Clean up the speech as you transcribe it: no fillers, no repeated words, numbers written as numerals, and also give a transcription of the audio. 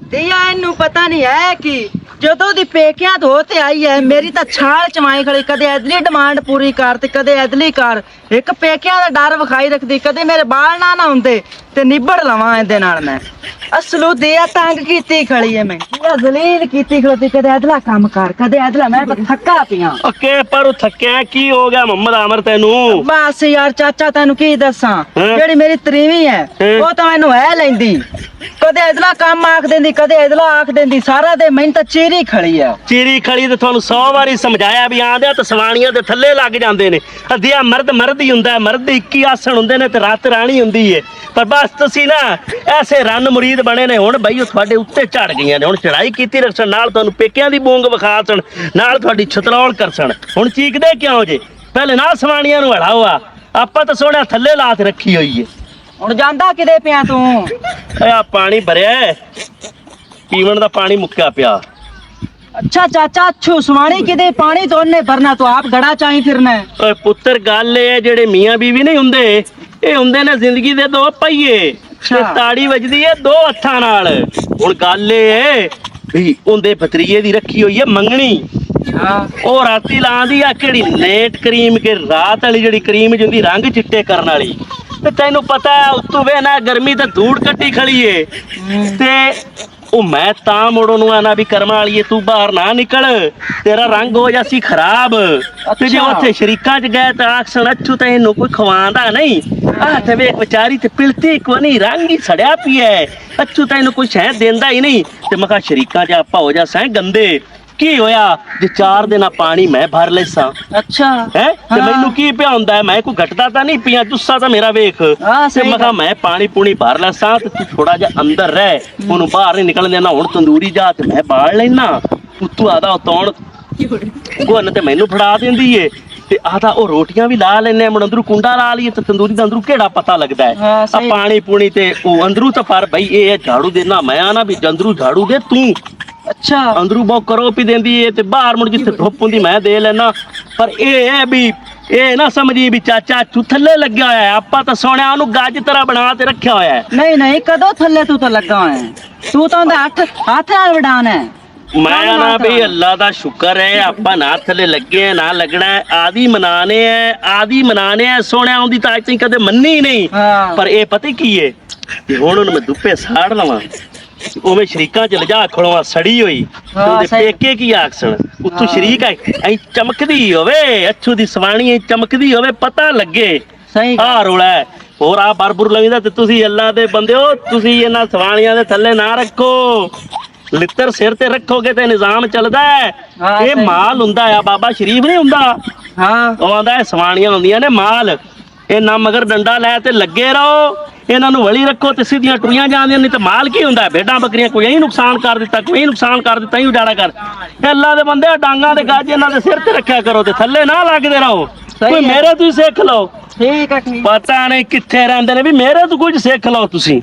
दिया इनू पता नहीं है कि ਜਦੋਂ ਦੀ ਪੇਕਿਆਂ ਤੋਂ ਤੇ ਆਈ ਹੈ ਮੇਰੀ ਤਾਂ ਛਾਲ ਚਮਾਈ ਖੜੀ ਕਦੇ ਇਦਲੀ ਡਿਮਾਂਡ ਪੂਰੀ ਕਰ ਤੇ ਕਦੇ ਇਦਲੀ ਕਰ ਇੱਕ ਪੇਕਿਆਂ ਦਾ ਡਰ ਵਿਖਾਈ ਰੱਖਦੀ ਕਦੇ ਮੇਰੇ ਬਾਲ ਨਾ ਹੁੰਦੇ ਤੇ ਨਿਬੜ ਲਵਾਂ ਇਹਦੇ ਨਾਲ ਮੈਂ ਅਸਲੂ ਦਿਆ ਤੰਗ ਕੀਤੀ ਖੜੀ ਐ ਮੈਂ ਇਹ ਜ਼ਲੀਲ ਕੀਤੀ ਖੜੀ ਕਦੇ ਇਦਲਾ ਕੰਮ ਕਰ ਕਦੇ ਇਦਲਾ ਮੈਂ ਥੱਕਾ ਪਿਆ ਓਕੇ ਪਰ ਥੱਕਿਆ ਕੀ ਹੋ ਗਿਆ ਮੁਹੰਮਦ ਆਮਰ ਤੈਨੂੰ ਬਸ ਯਾਰ ਚਾਚਾ ਤੈਨੂੰ ਕੀ ਦੱਸਾਂ ਜਿਹੜੀ ਮੇਰੀ ਤਰੀਵੀਂ ਹੈ ਉਹ ਤਾਂ ਮੈਨੂੰ ਹੈ ਲੈਂਦੀ ਕਦੇ ਇਦਲਾ ਕੰਮ ਆਖ ਦਿੰਦੀ ਕਦੇ ਇਦਲਾ ਆਖ ਦਿੰਦੀ ਸਾਰਾ ਦੇ ਮੈਨੂੰ ਤਾਂ ਚੀਰੀ ਖੜੀ ਆ ਚੀਰੀ ਖੜੀ ਤੇ ਤੁਹਾਨੂੰ 100 ਵਾਰੀ ਸਮਝਾਇਆ ਵੀ ਆਂਦਿਆ ਤਾਂ ਸਵਾਣੀਆਂ ਦੇ ਥੱਲੇ ਲੱਗ ਜਾਂਦੇ ਨੇ ਅਧਿਆ ਮਰਦ ਹੀ ਹੁੰਦਾ ਮਰਦ ਦੇ 21 ਆਸਣ ਹੁੰਦੇ ਨੇ ਤੇ ਰਾਤ ਰਾਣੀ ਹੁੰਦੀ ਏ ਪਰ ਬਸ ਤੁਸੀਂ ਨਾ ਐਸੇ ਰਨ ਮੁਰੀਦ ਬਣੇ ਨੇ ਹੁਣ ਬਈ ਉਹ ਤੁਹਾਡੇ ਉੱਤੇ ਝੜ ਗਈਆਂ ਨੇ ਹੁਣ ਚੜਾਈ ਕੀਤੀ ਰੱਖਣ ਨਾਲ ਤੁਹਾਨੂੰ ਪੇਕਿਆਂ ਦੀ ਬੂੰਗ ਵਿਖਾਸਣ ਨਾਲ ਤੁਹਾਡੀ ਛਤਰੌਲ ਕਰਸਣ ਹੁਣ ਚੀਕਦੇ ਕਿਉਂ ਜੇ ਪਹਿਲੇ ਨਾਲ ਸਵਾਣੀਆਂ ਨੂੰ ਹੜਾਓ ਆਪਾਂ ਤਾਂ ਸੋਹਣਾ ਥੱਲੇ ਲਾਤ ਰੱਖੀ ਹੋਈ ਏ ਹੁਣ ਜਾਂਦਾ ਕਿਦੇ ਪਿਆ ਤੂੰ ਆ ਪਾਣੀ ਭਰਿਆ ਪੀਵਣ ਦਾ ਪਾਣੀ ਮੁੱਕਿਆ ਪਿਆ अच्छा चाचा अच्छू सुवाणी किदे पानी तो ने भरना तो आप घड़ा चाही फिरना ਓਏ ਪੁੱਤਰ ਗੱਲ ਇਹ ਜਿਹੜੇ ਮੀਆਂ ਬੀਵੀ ਨਹੀਂ ਹੁੰਦੇ ਇਹ ਹੁੰਦੇ ਨੇ ਜ਼ਿੰਦਗੀ ਦੇ ਦੋ ਪਹੀਏ ਤੇ ਤਾੜੀ ਵੱਜਦੀ ਏ ਦੋ ਹੱਥਾਂ ਨਾਲ ਹੁਣ ਗੱਲ ਇਹ ਵੀ ਉਹਦੇ ਭਤਰੀਏ ਦੀ ਰੱਖੀ ਹੋਈ ਏ ਮੰਗਣੀ ਉਹ ਰਾਤੀ ਲਾਂਦੀ ਆ ਕਿਹੜੀ ਨੇਟ ਕਰੀਮ ਕੇ ਰਾਤ ਵਾਲੀ ਜਿਹੜੀ ਕਰੀਮ ਜਿੰਦੀ ਰੰਗ ਚਿੱਟੇ ਕਰਨ ਵਾਲੀ ਤੇ ਤੈਨੂੰ ਪਤਾ ਉੱਤੋਂ ਵੇ ਨਾ ਗਰਮੀ ਤੇ ਧੂੜ ਕੱਟੀ ਖੜੀ ਏ ਤੇ ਉਹ ਮੈਂ ਤਾਂ ਮੋੜੋ ਨੂੰ ਆਣਾ ਵੀ ਕਰਮਾਂ ਵਾਲੀਏ ਤੂੰ ਬਾਹਰ ਨਾ ਨਿਕਲ ਤੇਰਾ ਰੰਗ ਹੋ ਜਾਸੀ ਖਰਾਬ ਤੇ ਜੇ ਉੱਥੇ ਸ਼ਰੀਕਾਂ 'ਚ ਗਏ ਤਾਂ ਆਖਣ ਅੱਛੂ ਤਾਂ ਇਹਨੂੰ ਕੋਈ ਖਵਾਉਂਦਾ ਨਹੀਂ ਆਹ ਤੇ ਵੇਖ ਵਿਚਾਰੀ ਤੇ ਪਿਲਤੀ ਕੋ ਨਹੀਂ ਰੰਗ ਹੀ ਸੜਿਆ ਪਿਆ ਅੱਛੂ ਤਾਂ ਇਹਨੂੰ ਕੋਈ ਸ਼ਹਿ ਦਿੰਦਾ ਹੀ ਨਹੀਂ ਤੇ ਮੈਂ ਕਿਹਾ ਸ਼ਰੀਕਾਂ 'ਚ ਆਪਾਂ ਹੋ ਜਾ ਸੈਂ ਗੰਦੇ ਕੀ ਹੋਇਆ ਜੇ 4 ਦਿਨਾਂ ਪਾਣੀ ਮੈਂ ਭਰ ਲੈਸਾਂ ਅੱਛਾ ਹੈ ਤੇ ਮੈਨੂੰ ਕੀ ਪਿਆ ਹੁੰਦਾ ਮੈਂ ਕੋਈ ਘਟਦਾ ਤਾਂ ਨਹੀਂ ਪਿਆ ਜੁੱਸਾ ਤਾਂ ਮੇਰਾ ਵੇਖ ਤੇ ਮੈਂ ਕਿਹਾ ਮੈਂ ਪਾਣੀ ਪੂਣੀ ਭਰ ਲੈਸਾਂ ਤੇ ਤੂੰ ਥੋੜਾ ਜਿਹਾ ਅੰਦਰ ਰਹਿ ਉਹਨੂੰ ਬਾਹਰ ਨਹੀਂ ਨਿਕਲਣ ਦੇਣਾ ਹੁਣ ਤੰਦੂਰੀ ਜਾ ਤੇ ਮੈਂ ਬਾੜ ਲੈਣਾ ਉੱਤੋਂ ਆਦਾ ਉਤੌਣ ਗੁੰਨ ਤੇ ਮੈਨੂੰ ਫੜਾ ਦਿੰਦੀ ਏ ਤੇ ਆਦਾ ਉਹ ਰੋਟੀਆਂ ਵੀ ਲਾ ਲੈਨੇ ਮੁੰਡ ਅੰਦਰੂ ਕੁੰਡਾ ਲਾ ਲਈਏ ਤੇ ਤੰਦੂਰੀ ਦਾ ਅੰਦਰੂ ਕਿਹੜਾ ਪਤਾ ਲੱਗਦਾ ਹੈ ਆ ਪਾਣੀ ਪੂਣੀ ਤੇ ਉਹ ਅੰਦਰੂ ਤਾਂ ਪਰ ਬਈ ਇਹ ਝਾੜੂ ਦੇਣਾ ਮੈਂ ਆ ਨਾ ਵੀ ਅੰਦਰੂ ਝਾੜੂ ਦੇ ਤੂੰ अच्छा ਅੰਦਰੂ ਬਹੁਤ ਕਰੋ ਪੀ ਦਿੰਦੀ ਏ ਤੇ ਬਾਹਰ ਮੁੜ ਜਿੱਥੇ ਧੁੱਪ ਹੁੰਦੀ ਮੈਂ ਦੇ ਲੈਣਾ ਪਰ ਇਹ ਹੈ ਵੀ ਇਹ ਨਾ ਸਮਝੀ ਵੀ ਚਾਚਾ ਤੂੰ ਥੱਲੇ ਲੱਗਿਆ ਹੋਇਆ ਆਪਾਂ ਤਾਂ ਸੋਹਣਿਆ ਉਹਨੂੰ ਗੱਜ ਤਰ੍ਹਾਂ ਬਣਾ ਤੇ ਰੱਖਿਆ ਹੋਇਆ नहीं नहीं कदों थल्ले तू तो लगा है तू तो हाथ नाल वडाना है ਮੈਂ ਨਾ ਵੀ ਅੱਲਾ ਦਾ ਸ਼ੁਕਰ ਹੈ ਆਪਾਂ ਨਾ ਥੱਲੇ ਲੱਗੇ ਨਾ ਲੱਗਣਾ ਆਦੀ ਮਨਾਣੇ ਆ ਸੋਹਣਿਆ ਆਉਂਦੀ ਤਾਂ ਅੱਜ ਤਾਈਂ ਕਦੇ ਮੰਨੀ ਨਹੀਂ ਪਰ ਇਹ ਪਤਾ ਕੀ ਏ ਕਿ ਹੁਣ ਉਹਨੂੰ ਮੈਂ ਦੁੱਪੇ ਸਾੜ ਲਵਾਂ ਉਵੇਂ ਸ਼ਰੀਕਾਂ ਚ ਲਿਜਾ ਖੜੋਆ ਸੜੀ ਹੋਈ ਉਹਦੇ ਪੇਕੇ ਕੀ ਆਖਣ ਉੱਤੋਂ ਸ਼ਰੀਕ ਐ ਚਮਕਦੀ ਹੋਵੇ ਅੱਛੂ ਦੀ ਸਵਾਣੀ ਚਮਕਦੀ ਹੋਵੇ ਪਤਾ ਲੱਗੇ ਸਹੀ ਆ ਰੋਲਾ ਹੋਰ ਆ ਬਰਬਰ ਲੰਗਦਾ ਤੇ ਤੁਸੀਂ ਅੱਲਾ ਦੇ ਬੰਦਿਓ ਤੁਸੀਂ ਇਹਨਾਂ ਸਵਾਣੀਆਂ ਦੇ ਥੱਲੇ ਨਾ ਰੱਖੋ ਲਿੱਤਰ ਸਿਰ ਤੇ ਰੱਖੋਗੇ ਤੇ ਨਿਜ਼ਾਮ ਚੱਲਦਾ ਇਹ ਮਾਲ ਹੁੰਦਾ ਆ ਬਾਬਾ ਸ਼ਰੀਫ ਨਹੀਂ ਹੁੰਦਾ ਉਹ ਆਂਦਾ ਸਵਾਣੀਆਂ ਹੁੰਦੀਆਂ ਨੇ ਮਾਲ ਇਹ ਨਾ ਮਗਰ ਡੰਡਾ ਲੈ ਤੇ ਲੱਗੇ ਰਹੋ ਇਹਨਾਂ ਨੂੰ ਵਲੀ ਰੱਖੋ ਤੇ ਸਿੱਧੀਆਂ ਟੁਰੀਆਂ ਜਾਂਦੀਆਂ ਨਹੀਂ ਤੇ ਮਾਲ ਕੀ ਹੁੰਦਾ ਭੇਡਾਂ ਬੱਕਰੀਆਂ ਕੋਈ ਹੀ ਨੁਕਸਾਨ ਕਰ ਦਿੱਤਾ ਹੀ ਉਡਾੜਾ ਕਰ ਅੱਲਾ ਦੇ ਬੰਦੇ ਡਾਂਗਾਂ ਦੇ ਗੱਜ ਇਹਨਾਂ ਦੇ ਸਿਰ ਤੇ ਰੱਖਿਆ ਕਰੋ ਤੇ ਥੱਲੇ ਨਾ ਲੱਗਦੇ ਰਹੋ ਕੋਈ ਮੇਰੇ ਤੋਂ ਸਿੱਖ ਲਓ ठीक है ਪਤਾ ਨਹੀਂ ਕਿੱਥੇ ਰਹਿੰਦੇ ਨੇ ਵੀ ਮੇਰੇ ਤੋਂ ਕੁਝ ਸਿੱਖ ਲਓ ਤੁਸੀਂ